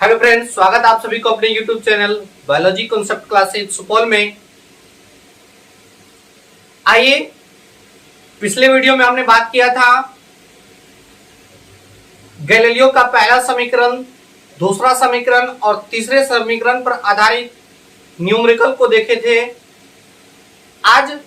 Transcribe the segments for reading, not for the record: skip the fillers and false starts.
Hello friends, स्वागत आप सभी को अपने YouTube channel biology concept classes Supaul में। आइए, पिछले वीडियो में हमने बात किया था गैलीलियो का पहला समीकरण, दूसरा समीकरण और तीसरे समीकरण पर आधारित न्यूमेरिकल को देखे थे। आज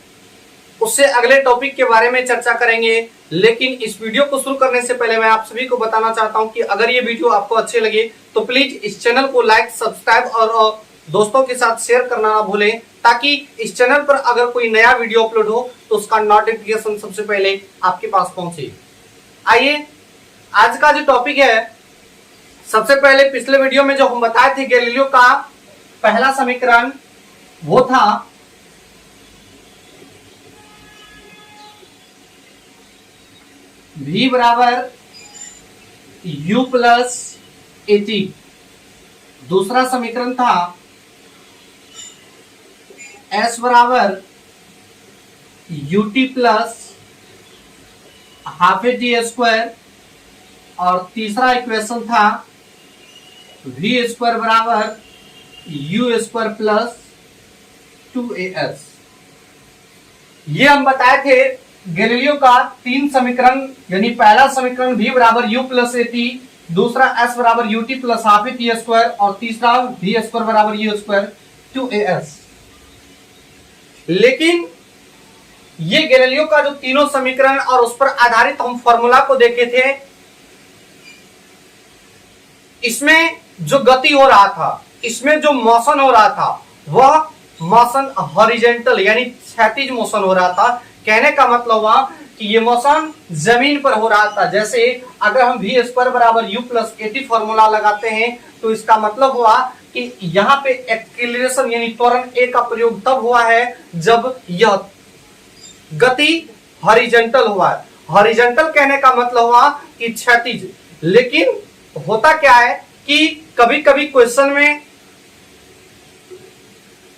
उससे अगले टॉपिक के बारे में चर्चा करेंगे, लेकिन इस वीडियो को शुरू करने से पहले मैं आप सभी को बताना चाहता हूं कि अगर ये वीडियो आपको अच्छे लगे तो प्लीज इस चैनल को लाइक, सब्सक्राइब और दोस्तों के साथ शेयर करना ना भूलें, ताकि इस चैनल पर अगर कोई नया वीडियो अपलोड हो तो उसका नोटिफिकेशन सबसे पहले आपके पास पहुंचे। आइए, आज का जो टॉपिक है, सबसे पहले पिछले वीडियो में जो हम बताए थे गैलीलियो का पहला समीकरण, वो था V बराबर U प्लस एटी। दूसरा समीकरण था S बराबर UT plus half A T square, और तीसरा इक्वेशन था V स्क्वायर बराबर U स्क्वायर प्लस 2AS। ये हम बताए थे गैलीलियो का तीन समीकरण, यानी पहला समीकरण V बराबर U प्लस एटी, दूसरा S बराबर UT plus half A T square और तीसरा V स्क्वायर बराबर U स्क्वायर 2AS। लेकिन ये गैलीलियो का जो तीनों समीकरण और उस पर आधारित हम फॉर्मूला को देखे थे, इसमें जो गति हो रहा था, इसमें जो मोशन हो रहा था, वह मोशन हॉरिजॉन्टल यानी क्षैतिज मोशन हो रहा था। कहने का मतलब हुआ कि ये मोशन जमीन पर हो रहा था। जैसे अगर हम V स्क्वायर बराबर U प्लस एटी फॉर्मूला लगाते हैं तो इसका मतलब हुआ कि यहाँ पे एक्सीलरेशन यानी त्वरण A का प्रयोग तब हुआ है जब यह गति हॉरिजॉन्टल हुआ है। हॉरिजॉन्टल कहने का मतलब हुआ कि क्षैतिज। लेकिन होता क्या है कि कभी कभी क्वेश्चन में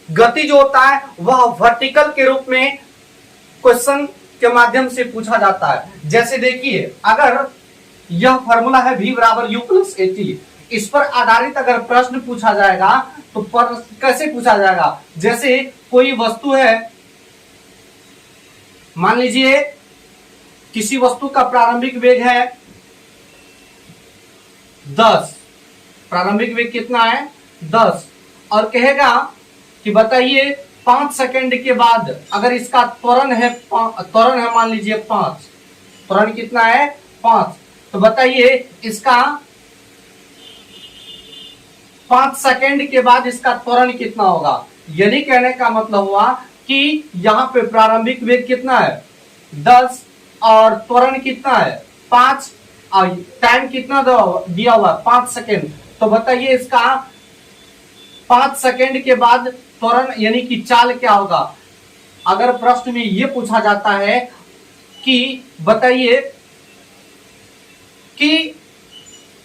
गति जो होता है वह वर्टिकल के रूप में क्वेश्चन के माध्यम से पूछा जाता है। जैसे देखिए, अगर यह फॉर्मूला है V बराबर U प्लस एटी, इस पर आधारित अगर प्रश्न पूछा जाएगा तो कैसे पूछा जाएगा? जैसे कोई वस्तु है, मान लीजिए किसी वस्तु का प्रारंभिक वेग है 10, प्रारंभिक वेग कितना है 10, और कहेगा कि बताइए 5 सेकंड के बाद अगर इसका त्वरण है मान लीजिए 5, त्वरण कितना है 5, तो बताइए इसका 5 सेकंड के बाद इसका त्वरण कितना होगा। यानी कहने का मतलब हुआ कि यहाँ पे प्रारंभिक वेग कितना है 10 और त्वरण कितना है 5 और टाइम कितना दिया हुआ 5 सेकंड। तो बताइए इसका 5 सेकंड के बाद त्वरण यानी कि चाल क्या होगा। अगर प्रश्न में यह पूछा जाता है कि बताइए कि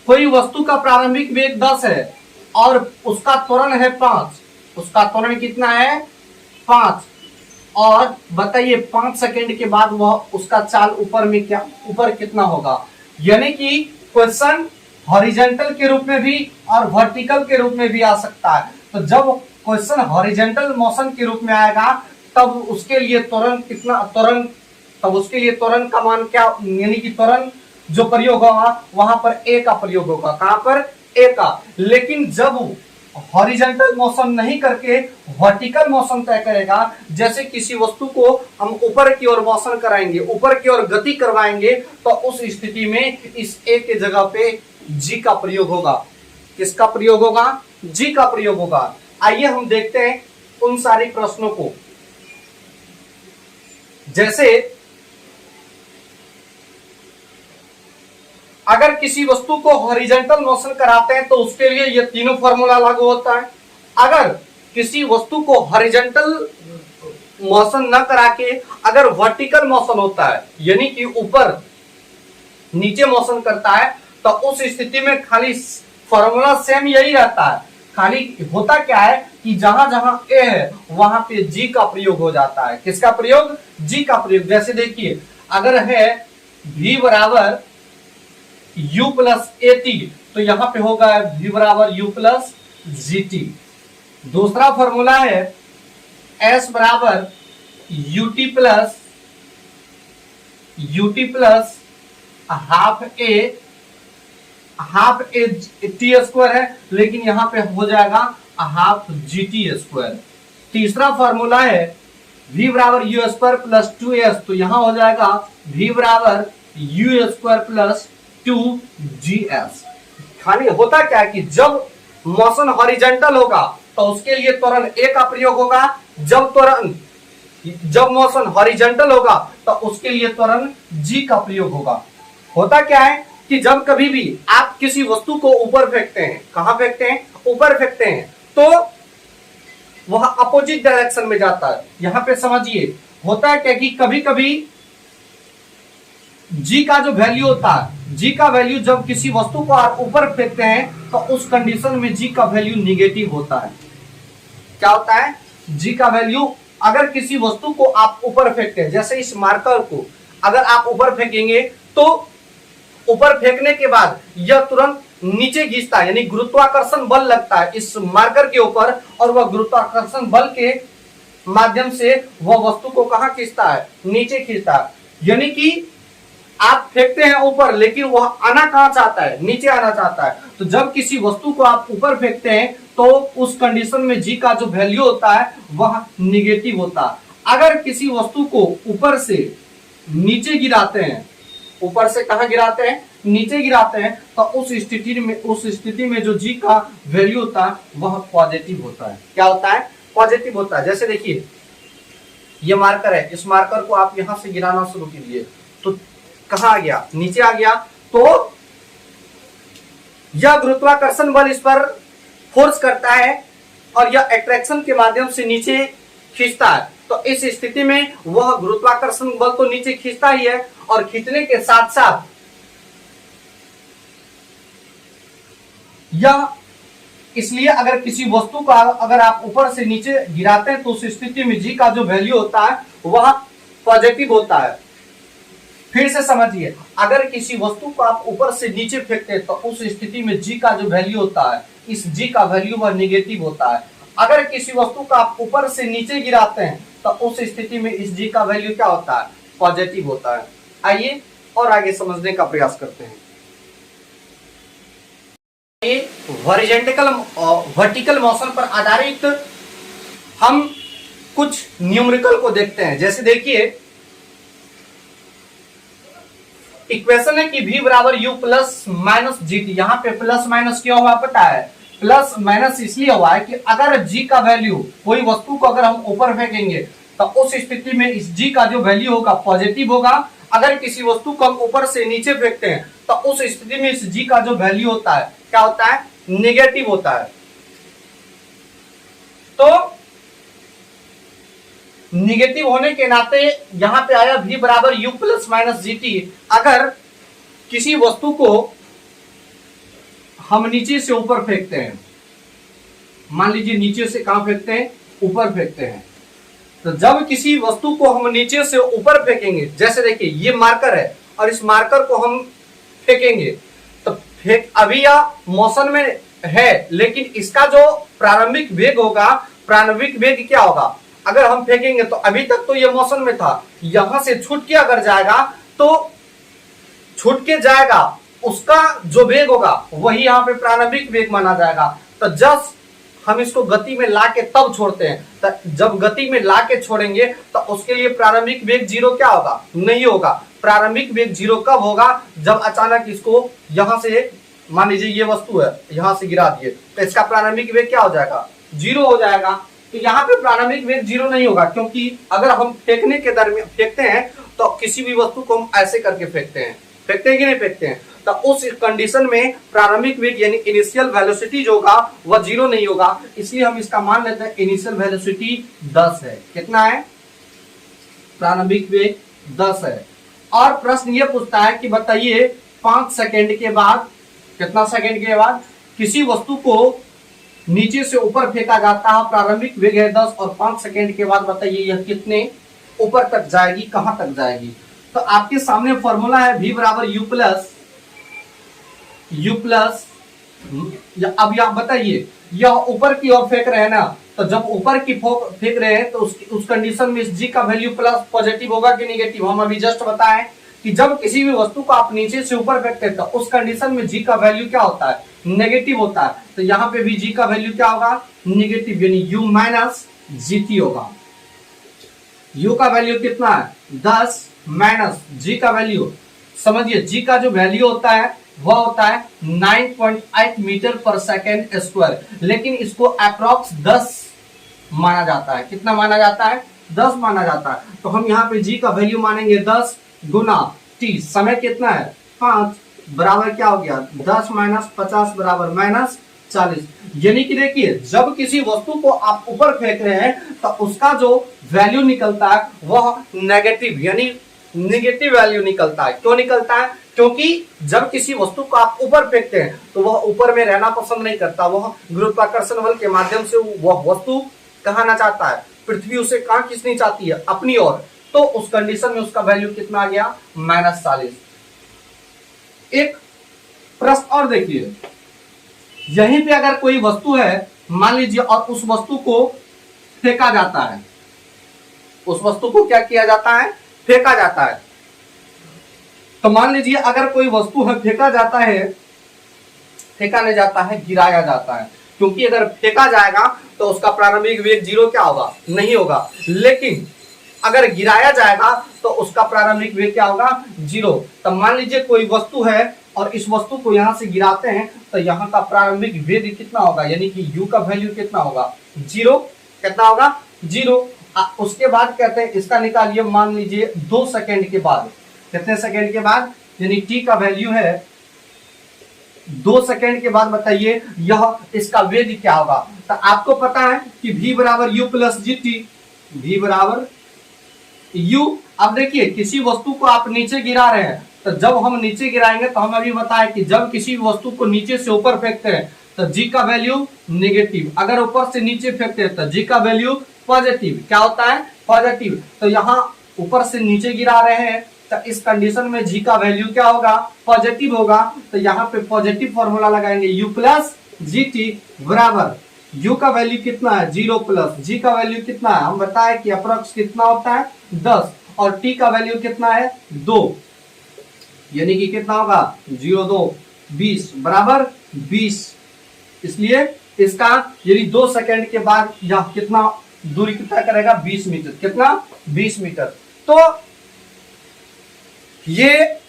कोई वस्तु का प्रारंभिक वेग 10 है और उसका त्वरण है 5, उसका त्वरण कितना है 5, और बताइए 5 सेकंड के बाद वह उसका चाल ऊपर कितना होगा। यानी कि क्वेश्चन हॉरिजॉन्टल के रूप में भी और वर्टिकल के रूप में भी आ सकता है। तो जब क्वेश्चन हॉरिजॉन्टल मोशन के रूप में आएगा तब उसके लिए त्वरण का मान क्या, यानी कि त्वरण जो प्रयोग होगा वहां पर A का प्रयोग होगा। कहां पर? A का। लेकिन जब हॉरिजॉन्टल मोशन नहीं करके वर्टिकल मोशन तय करेगा, जैसे किसी वस्तु को हम ऊपर की ओर मोशन कराएंगे, ऊपर की ओर गति करवाएंगे, तो उस स्थिति में इस A के जगह पे G का प्रयोग होगा। किसका प्रयोग होगा? G का प्रयोग होगा। आइए हम देखते हैं उन सारे प्रश्नों को। जैसे अगर किसी वस्तु को हॉरिजॉन्टल मोशन कराते हैं तो उसके लिए ये तीनों फॉर्मूला लागू होता है। अगर किसी वस्तु को हॉरिजॉन्टल मोशन न करा के अगर वर्टिकल मोशन होता है, यानी कि ऊपर नीचे मोशन करता है, तो उस स्थिति में खाली फॉर्मूला सेम यही रहता है। खाली होता क्या है कि जहां जहां A है वहां पे G का प्रयोग हो जाता है। किसका प्रयोग? G का प्रयोग। जैसे देखिए, अगर है V बराबर u प्लस एटी, तो यहां पे होगा v बराबर u प्लस जीटी। दूसरा फॉर्मूला है s बराबर ut plus half A T square है, लेकिन यहां पे हो जाएगा हाफ जी टी स्क्वायर। तीसरा फॉर्मूला है v बराबर यू स्क्वायर प्लस 2s, तो यहां हो जाएगा v बराबर यू स्क्वायर प्लस 2gs। खाली होता क्या है कि जब मोशन हॉरिजॉन्टल होगा तो उसके लिए त्वरण ए का प्रयोग होगा, जब मोशन हॉरिजॉन्टल होगा तो उसके लिए त्वरण जी का प्रयोग होगा। होता क्या है कि जब कभी भी आप किसी वस्तु को ऊपर फेंकते हैं, कहां फेंकते हैं, ऊपर फेंकते हैं, तो वह अपोजिट डायरेक्शन में जाता है। यहां पे समझिए होता है क्या कि कभी कभी जी का जो वैल्यू होता है, जी का वैल्यू जब किसी वस्तु को आप ऊपर फेंकते हैं तो उस कंडीशन में जी का वैल्यू निगेटिव होता है। क्या होता है, जी का वैल्यू अगर किसी वस्तु को आप ऊपर फेंकते हैं, जैसे इस मार्कर को अगर आप ऊपर फेंकेंगे तो ऊपर फेंकने के बाद यह तुरंत नीचे खींचता है, यानी गुरुत्वाकर्षण बल लगता है इस मार्कर के ऊपर, और वह गुरुत्वाकर्षण बल के माध्यम से वह वस्तु को कहां खींचता है, नीचे खींचता है। यानी कि आप फेंकते हैं ऊपर, लेकिन वह आना कहां चाहता है, नीचे आना चाहता है। तो जब किसी वस्तु को आप ऊपर फेंकते हैं तो उस कंडीशन में जी का जो वैल्यू होता है वह निगेटिव होता है। अगर किसी वस्तु को ऊपर से नीचे गिराते हैं, ऊपर से कहां गिराते हैं, नीचे गिराते हैं, तो उस स्थिति में जो जी का वैल्यू होता है वह पॉजिटिव होता है। क्या होता है, पॉजिटिव होता है। जैसे देखिए ये मार्कर है, इस मार्कर को आप यहां से गिराना शुरू कीजिए तो कहां आ गया, नीचे आ गया, तो यह गुरुत्वाकर्षण बल इस पर फोर्स करता है और यह अट्रैक्शन के माध्यम से नीचे खींचता है। तो इस स्थिति में वह गुरुत्वाकर्षण बल तो नीचे खींचता ही है, और खींचने के साथ साथ यह इसलिए अगर किसी वस्तु का अगर आप ऊपर से नीचे गिराते हैं तो उस स्थिति में जी का जो वैल्यू होता है वह पॉजिटिव होता है। फिर से समझिए, अगर किसी वस्तु को आप ऊपर से नीचे फेंकते हैं तो उस स्थिति में जी का जो वैल्यू होता है, इस जी का वैल्यू वह निगेटिव होता है। अगर किसी वस्तु को आप ऊपर से नीचे गिराते हैं तो उस स्थिति में इस जी का वैल्यू क्या होता है, पॉजिटिव होता है। आइए और आगे समझने का प्रयास करते हैं। वर्टिकल मोशन पर आधारित हम कुछ न्यूमेरिकल को देखते हैं। जैसे देखिए इक्वेशन है कि v बराबर u plus minus G T. यहाँ पे प्लस माइनस क्यों हुआ पता है, प्लस माइनस इसलिए हुआ है कि अगर g का वैल्यू, कोई वस्तु को अगर हम ऊपर फेंकेंगे तो उस स्थिति में इस g का जो वैल्यू होगा पॉजिटिव होगा। अगर किसी वस्तु को हम ऊपर से नीचे फेंकते हैं तो उस स्थिति में इस g का जो वैल्यू होता है क्या होता है, नेगेटिव होता है। तो निगेटिव होने के नाते यहां पे आया v बराबर u plus minus G T. अगर किसी वस्तु को हम नीचे से ऊपर फेंकते हैं, मान लीजिए नीचे से कहां फेंकते हैं, ऊपर फेंकते हैं, तो जब किसी वस्तु को हम नीचे से ऊपर फेंकेंगे, जैसे देखिए ये मार्कर है और इस मार्कर को हम फेंकेंगे तो अभी यह मोशन में है, लेकिन इसका जो प्रारंभिक वेग होगा, प्रारंभिक वेग क्या होगा, अगर हम फेंकेंगे तो अभी तक तो ये मोशन में था, यहां से छूट के अगर जाएगा तो छूट के जाएगा, उसका जो वेग होगा वही यहाँ पे प्रारंभिक वेग माना जाएगा। तो जब हम इसको गति में लाके तब छोड़ते हैं, तो जब गति में लाके छोड़ेंगे तो उसके लिए प्रारंभिक वेग जीरो क्या होगा, नहीं होगा। प्रारंभिक वेग जीरो कब होगा, जब अचानक इसको यहां से, मान लीजिए ये वस्तु है, यहां से गिरा दिए तो इसका प्रारंभिक वेग क्या हो जाएगा, जीरो हो जाएगा। तो यहाँ पे प्रारंभिक वेग जीरो नहीं होगा, क्योंकि अगर हम फेंकने के दरमियान फेंकते हैं तो किसी भी वस्तु को हम ऐसे करके फेंकते हैं कि नहीं फेंकते हैं, तो उस कंडीशन में प्रारंभिक वेग यानी इनिशियल वेलोसिटी जो होगा वह जीरो नहीं होगा। इसलिए हम इसका मान लेते हैं इनिशियल वेलोसिटी 10 है। कितना है, प्रारंभिक वेग 10 है। और प्रश्न ये पूछता है कि बताइए 5 सेकेंड के बाद, कितना सेकेंड के बाद किसी वस्तु को नीचे से ऊपर फेंका जाता है, प्रारंभिक वेग है 10 और 5 सेकेंड के बाद बताइए यह कितने ऊपर तक जाएगी, कहां तक जाएगी। तो आपके सामने फॉर्मूला है v बराबर u प्लस u प्लस, अब आप बताइए यह ऊपर की ओर फेंक रहे हैं ना, तो जब ऊपर की फेंक रहे हैं तो उस कंडीशन में जी का वैल्यू प्लस पॉजिटिव होगा कि नेगेटिव। हम अभी जस्ट बताएं कि जब किसी भी वस्तु को आप नीचे से ऊपर फेंकते हैं तो उस कंडीशन में जी का वैल्यू क्या होता है, नेगेटिव होता है। तो यहाँ पे भी जी का वैल्यू क्या होगा, नेगेटिव, यानी u माइनस जीटी होगा। u का वैल्यू कितना है 10 माइनस जी का वैल्यू, समझिए जी का जो वैल्यू होता है वह होता है 9.8 मीटर पर सेकेंड स्क्वायर, लेकिन इसको अप्रॉक्स 10 माना जाता है। कितना माना जाता है, 10 माना जाता है। तो हम यहाँ पे जी का वैल्यू मानेंगे 10 गुना टी, समय कितना है 5, बराबर क्या हो गया 10 माइनस 50 बराबर माइनस 40। यानी कि देखिए जब किसी वस्तु को आप ऊपर फेंक रहे हैं तो उसका जो वैल्यू निकलता है वह नेगेटिव, यानी नेगेटिव वैल्यू निकलता है। क्यों निकलता है, क्योंकि जब किसी वस्तु को आप ऊपर फेंकते हैं तो वह ऊपर में रहना पसंद नहीं करता, वह गुरुत्वाकर्षण बल के माध्यम से वह वस्तु कहाँ आना चाहता है, पृथ्वी उसे कहाँ खींचनी चाहती है, अपनी ओर। तो उस कंडीशन में उसका वैल्यू कितना आ गया -40। एक प्रश्न और देखिए, यहीं पे अगर कोई वस्तु है मान लीजिए और उस वस्तु को फेंका जाता है, उस वस्तु को क्या किया जाता है, फेंका जाता है। तो मान लीजिए अगर कोई वस्तु है फेंका जाता है, फेंका नहीं जाता है, गिराया जाता है, क्योंकि अगर फेंका जाएगा तो उसका प्रारंभिक वेग 0 क्या होगा, नहीं होगा। लेकिन अगर गिराया जाएगा तो उसका प्रारंभिक वेग क्या होगा, 0। तो मान लीजिए कोई वस्तु है और इस वस्तु को यहां से गिराते हैं तो यहाँ का प्रारंभिक वेग कितना होगा, यानी कि u का वैल्यू कितना होगा, 0। कितना होगा, 0। उसके बाद कहते हैं इसका निकालिए, मान लीजिए 2 सेकेंड के बाद, कितने सेकेंड के बाद, यानी t का वैल्यू है 2 सेकेंड के बाद, बताइए यह इसका वेग क्या होगा। तो आपको पता है कि v बराबर u plus G T, v बराबर u। अब देखिए किसी वस्तु को आप नीचे गिरा रहे हैं, तो जब हम नीचे गिराएंगे तो हम अभी बताएं कि जब किसी वस्तु को नीचे से ऊपर फेंकते हैं तो g का वैल्यू नेगेटिव, अगर ऊपर से नीचे फेंकते हैं तो g का वैल्यू पॉजिटिव, क्या होता है, पॉजिटिव। तो यहाँ ऊपर से नीचे गिरा रहे हैं तो इस कंडीशन में g का वैल्यू क्या होगा, पॉजिटिव होगा। तो यहाँ पे पॉजिटिव फॉर्मूला लगाएंगे, u प्लस जी टी बराबर u का वैल्यू कितना है 0 प्लस g का वैल्यू कितना है, हम बताएं कि अप्रोक्स कितना होता है 10, और t का वैल्यू कितना है 2, यानी कि कितना होगा 0 2 20 बराबर 20। इसलिए इसका यानी 2 सेकेंड के बाद यह कितना दूरी कितना करेगा, 20 मीटर। कितना, 20 मीटर। तो ये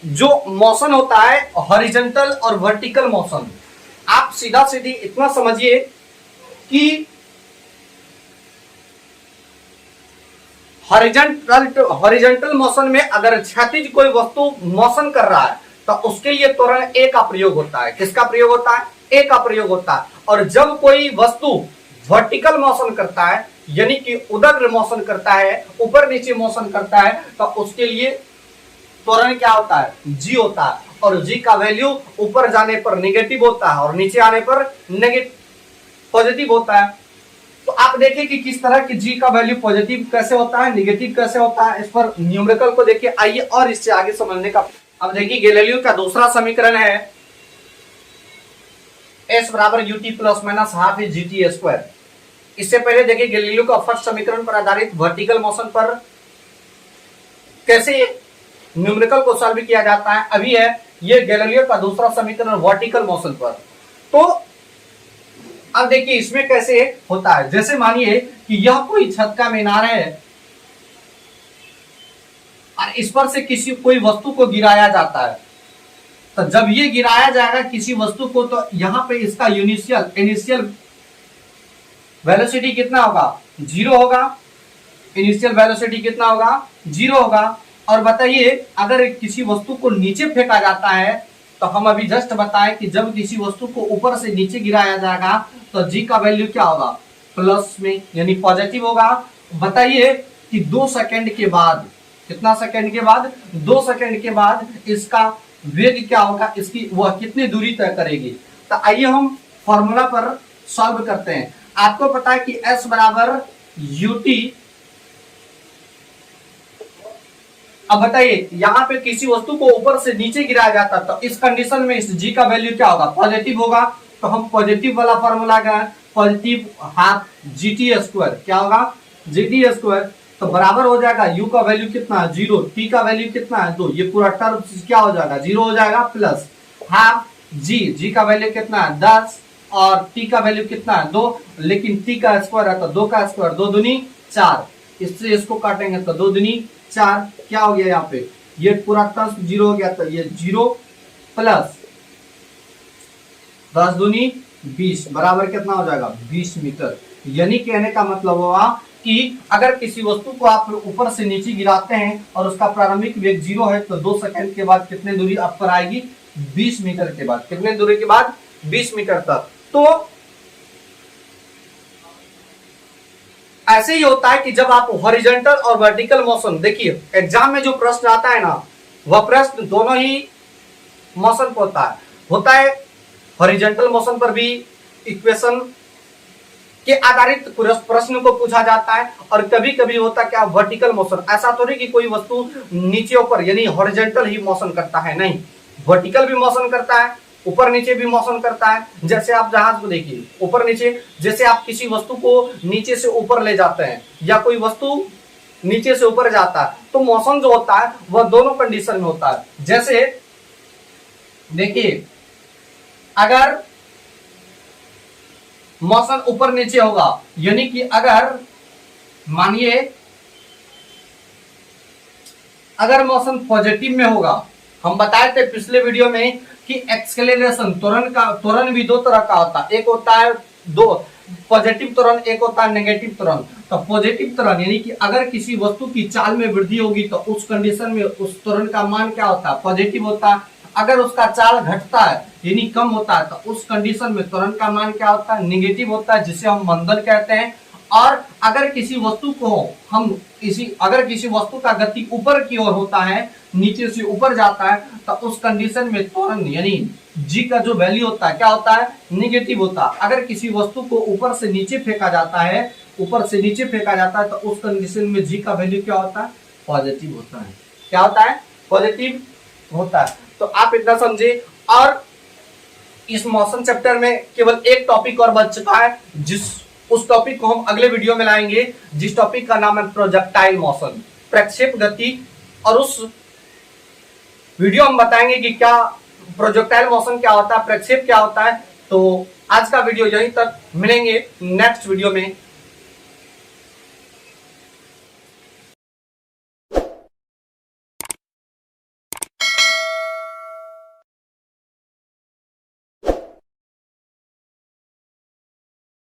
जो मोशन होता है हॉरिजॉन्टल और वर्टिकल मोशन, आप सीधा सीधी इतना समझिए कि हॉरिजॉन्टल मोशन में अगर क्षैतिज कोई वस्तु मोशन कर रहा है तो उसके लिए त्वरण ए का प्रयोग होता है। किसका प्रयोग होता है, ए का प्रयोग होता है। और जब कोई वस्तु वर्टिकल मोशन करता है, यानी कि उदग्र मोशन करता है, ऊपर नीचे मोशन करता है, तो उसके लिए त्वरण क्या होता है, जी होता है। और जी का वैल्यू ऊपर जाने पर नेगेटिव होता है और नीचे आने पर नेगेटिव पॉजिटिव होता है। तो आप देखिए कि किस तरह की जी का वैल्यू पॉजिटिव कैसे होता है, नेगेटिव कैसे होता है। इस पर न्यूमेरिकल को देखिए, आइए और इससे आगे समझने का। अब देखिए गैलीलियो का दूसरा समीकरण है S बराबर ut plus minus half is GT square. इससे पहले देखिए गैलीलियो का फर्स्ट समीकरण पर आधारित वर्टिकल मोशन पर कैसे न्यूमेरिकल को सॉल्व किया जाता है। अभी है ये गैलीलियो का दूसरा समीकरण वर्टिकल मोशन पर। तो अब देखिए इसमें कैसे होता है, जैसे मानिए कि यह कोई छत का मीनार है और इस पर से किसी कोई वस्तु को गिराया जाता है। तो जब ये गिराया जाएगा किसी वस्तु को तो यहाँ पे इसका इनिशियल वेलोसिटी कितना होगा, 0 होगा। इनिशियल वेलोसिटी कितना होगा, 0 होगा। और बताइए अगर किसी वस्तु को नीचे फेंका जाता है तो हम अभी जस्ट बताएं कि जब किसी वस्तु को ऊपर से नीचे गिराया जाएगा तो जी का वैल्यू क्या होगा, प्लस में, यानी पॉजिटिव होगा। बताइए कि 2 सेकेंड के बाद, कितना सेकेंड के बाद, 2 सेकेंड के बाद इसका वेग क्या होगा, इसकी वह कितनी दूरी तय करेगी। तो आइए हम फॉर्मूला पर सॉल्व करते हैं। आपको पता है कि S बराबर ut अब बताइए यहाँ पे किसी वस्तु को ऊपर से नीचे गिराया जाता तो इस कंडीशन में इस g का वैल्यू क्या होगा, पॉजिटिव होगा। तो हम पॉजिटिव वाला फॉर्मूला का पॉजिटिव हाफ जीटी स्क्वायर, क्या होगा जीटी स्क्वायर, तो बराबर हो जाएगा u का वैल्यू कितना है 0, t का वैल्यू कितना है 2, ये पूरा टर्म क्या हो जाएगा 0 हो जाएगा, प्लस हाफ g का वैल्यू कितना है 10 और t का वैल्यू कितना है 2, लेकिन t का स्क्वायर है तो 2 का स्क्वायर 2 दूनी 4, इससे इसको काटेंगे तो 2 दूनी 4, क्या हो गया यहाँ पे ये पूरा टर्म 0 हो गया, तो ये 0 प्लस 10 दूनी 20 बराबर कितना हो जाएगा 20 मीटर। यानी कहने का मतलब हुआ कि अगर किसी वस्तु को आप ऊपर से नीचे गिराते हैं और उसका प्रारंभिक वेग 0 है तो 2 सेकंड के बाद कितने दूरी आप पर आएगी 20 मीटर के बाद, कितने दूरी के बाद 20 मीटर तक। तो ऐसे ही होता है कि जब आप हॉरिजॉन्टल और वर्टिकल मोशन, देखिए एग्जाम में जो प्रश्न आता है ना वह प्रश्न दोनों ही मोशन पर होता है हॉरिजॉन्टल मोशन पर भी इक्वेशन के आधारित प्रश्न को पूछा जाता है, और कभी कभी होता क्या वर्टिकल मोशन, ऐसा तो नहीं कि कोई वस्तु नीचे ऊपर यानी हॉरिजॉन्टल ही मोशन करता है, नहीं वर्टिकल भी मोशन करता है, ऊपर नीचे भी मोशन करता है। जैसे आप जहाज को देखिए ऊपर नीचे, जैसे आप किसी वस्तु को नीचे से ऊपर ले जाते हैं या कोई वस्तु नीचे से ऊपर जाता है तो मोशन जो होता है वह दोनों कंडीशन में होता है। जैसे देखिए अगर मोशन ऊपर नीचे होगा यानी कि अगर मानिए अगर मोशन पॉजिटिव में होगा, हम बताए थे पिछले वीडियो में कि एक्सेलरेशन त्वरण भी दो तरह का होता है, एक होता है दो पॉजिटिव त्वरण, एक होता है नेगेटिव त्वरण। तो पॉजिटिव त्वरण यानी कि अगर किसी वस्तु की चाल में वृद्धि होगी तो उस कंडीशन में उस त्वरण का मान क्या होता है पॉजिटिव होता है। अगर उसका चाल घटता है यानी कम होता है तो उस कंडीशन में त्वरण का मान क्या होता है नेगेटिव होता है, जिसे हम मंदन कहते हैं। और अगर किसी वस्तु को अगर किसी वस्तु का गति ऊपर की ओर होता है नीचे से ऊपर जाता है तो उस कंडीशन में त्वरण यानी g का जो वैल्यू होता है क्या होता है नेगेटिव होता है। अगर किसी वस्तु को ऊपर से नीचे फेंका जाता है तो उस कंडीशन में g का वैल्यू क्या होता है पॉजिटिव होता है, क्या होता है पॉजिटिव होता है। तो आप इतना समझे। और इस मोशन चैप्टर में केवल एक टॉपिक और बच चुका है, उस टॉपिक को हम अगले वीडियो में लाएंगे, जिस टॉपिक का नाम है प्रोजेक्टाइल मोशन, प्रक्षेप गति। और उस वीडियो हम बताएंगे कि क्या प्रोजेक्टाइल मोशन क्या होता है, प्रक्षेप क्या होता है। तो आज का वीडियो यहीं तक, मिलेंगे नेक्स्ट वीडियो में।